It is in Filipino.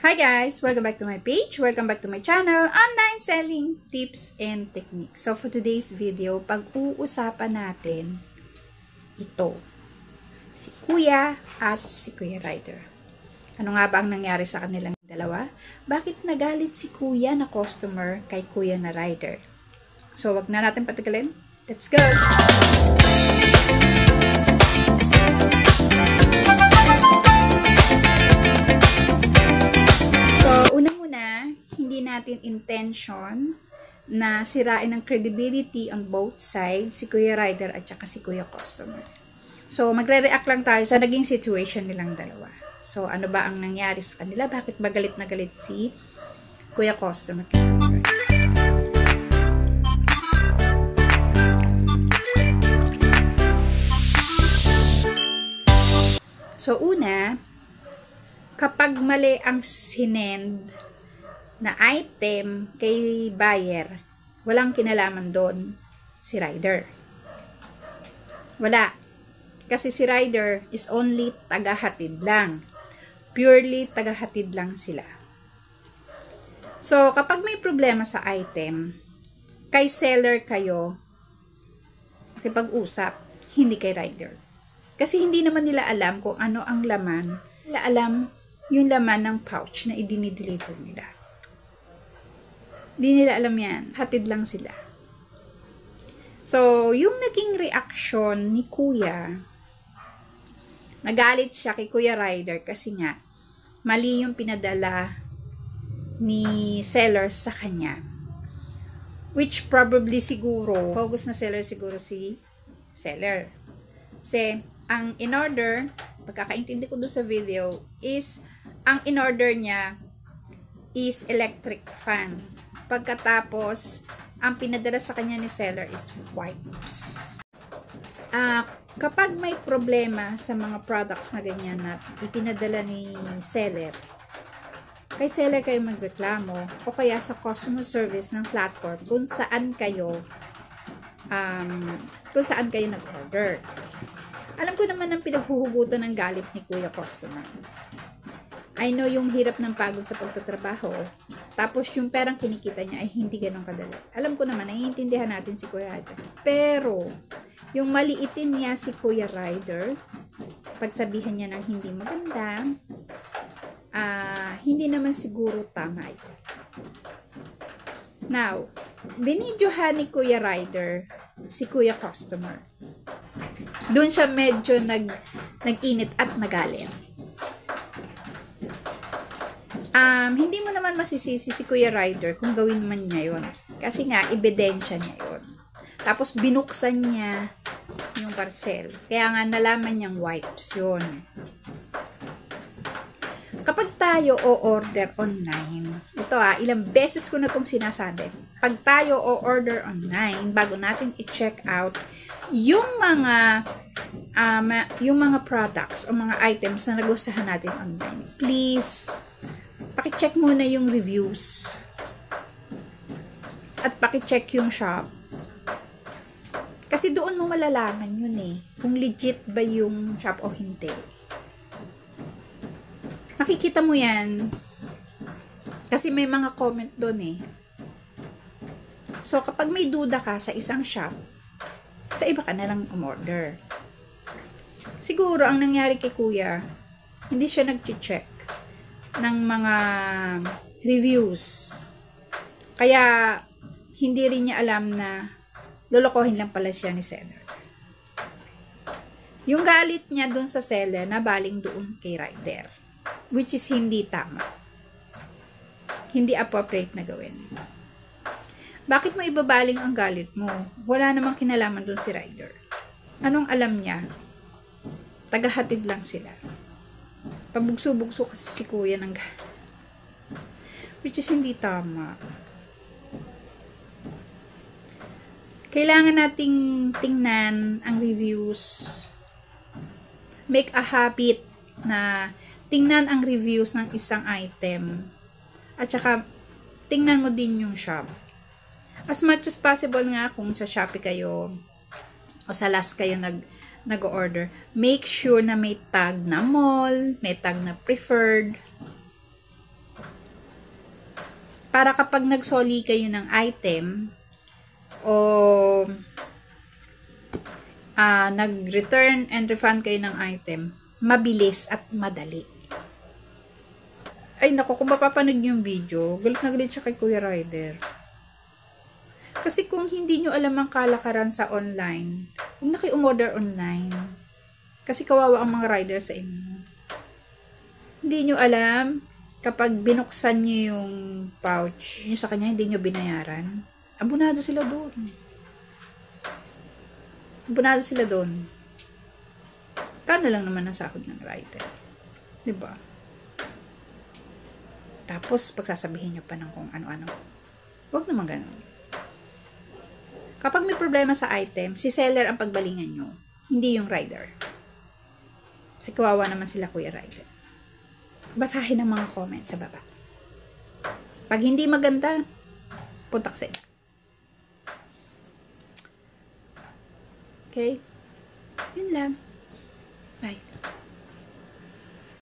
Hi guys! Welcome back to my page. Welcome back to my channel, Online Selling Tips and Techniques. So for today's video, pag-uusapan natin ito. Si Kuya at si Kuya Rider. Ano nga ba ang nangyari sa kanilang dalawa? Bakit nagalit si Kuya na customer kay Kuya na Rider? So wag na natin patagalin. Let's go! Hindi natin intention na sirain ang credibility on both sides, si Kuya Rider at saka si Kuya Customer. So, magre-react lang tayo sa naging situation nilang dalawa. So, ano ba ang nangyari sa kanila? Bakit ba galit na galit si Kuya Customer? So, una, kapag mali ang sinend na item kay buyer, walang kinalaman doon si Rider. Wala. Kasi si Rider is only tagahatid lang. Purely tagahatid lang sila. So, kapag may problema sa item, kay seller kayo makipag-usap, hindi kay Rider. Kasi hindi naman nila alam kung ano ang laman. Nila alam yung laman ng pouch na i-deliver nila. Di nila alam yan. Hatid lang sila. So, yung naging reaction ni Kuya, nagalit siya kay Kuya Rider kasi nga, mali yung pinadala ni seller sa kanya. Which probably siguro, bogus na seller siguro si seller. Kasi, ang in-order, pagkakaintindi ko doon sa video, is, ang in-order niya is electric fan. Pagkatapos, ang pinadala sa kanya ni seller is wipes. Kapag may problema sa mga products na ganyan na ipinadala ni seller, kay seller kayo magreklamo o kaya sa customer service ng platform kung saan kayo nag-order. Alam ko naman ang pinaghuhugutan ng galit ni Kuya Customer. I know yung hirap ng pagod sa pagtatrabaho. Tapos yung perang kinikita niya ay hindi ganun kadali. Alam ko naman, naiintindihan natin si Kuya Rider. Pero, yung maliitin niya si Kuya Rider, pagsabihan niya ng hindi maganda, hindi naman siguro tama ito. Now, binidyohan ni Kuya Rider si Kuya Customer. Doon siya medyo nag-init at nagalit. Hindi mo naman masisisi si Kuya Rider kung gawin man niya yun. Kasi nga, ebidensya niya yun. Tapos, binuksan niya yung parcel. Kaya nga, nalaman niyang wipes yun. Kapag tayo o-order online, ito ilang beses ko na itong sinasabi. Pag tayo o-order online, bago natin i-check out yung mga products o mga items na nagustuhan natin online, please, paki-check muna yung reviews. At paki-check yung shop. Kasi doon mo malalaman yun kung legit ba yung shop o hindi. Makikita mo yan. Kasi may mga comment doon So, kapag may duda ka sa isang shop, sa iba ka na lang umorder. Siguro, ang nangyari kay Kuya, hindi siya nag-check ng mga reviews. Kaya, hindi rin niya alam na lolokohin lang pala siya ni seller. Yung galit niya dun sa seller na baling doon kay Rider. Which is hindi tama. Hindi appropriate na gawin. Bakit mo ibabaling ang galit mo? Wala namang kinalaman dun si Rider. Anong alam niya? Tagahatid lang sila. Pabugso-bugso kasi si Kuya ng which is hindi tama. Kailangan nating tingnan ang reviews. Make a habit na tingnan ang reviews ng isang item. At saka, tingnan mo din yung shop. As much as possible nga kung sa Shopee kayo o sa last kayo nag-order, make sure na may tag na mall, may tag na preferred. para kapag nagsoli kayo ng item o nag-return and refund kayo ng item, mabilis at madali. Ay nako, kung mapapanood niyo yung video, galit na galit siya kay Kuya Rider. Kasi kung hindi nyo alam ang kalakaran sa online, huwag na kayo umorder online. Kasi kawawa ang mga rider sa inyo. Hindi nyo alam, kapag binuksan nyo yung pouch nyo sa kanya, hindi nyo binayaran, abunado sila doon. Abunado sila doon. Kano lang naman ang sahod ng rider. Diba? Tapos, pagsasabihin nyo pa ng kung ano-ano. Huwag naman ganun. Kapag may problema sa item, si seller ang pagbalingan nyo, hindi yung rider. Kasi kawawa naman sila Kuya Rider. Basahin ang mga comments sa baba. Pag hindi maganda, punta ka sa inyo. Okay? Yun lang. Bye.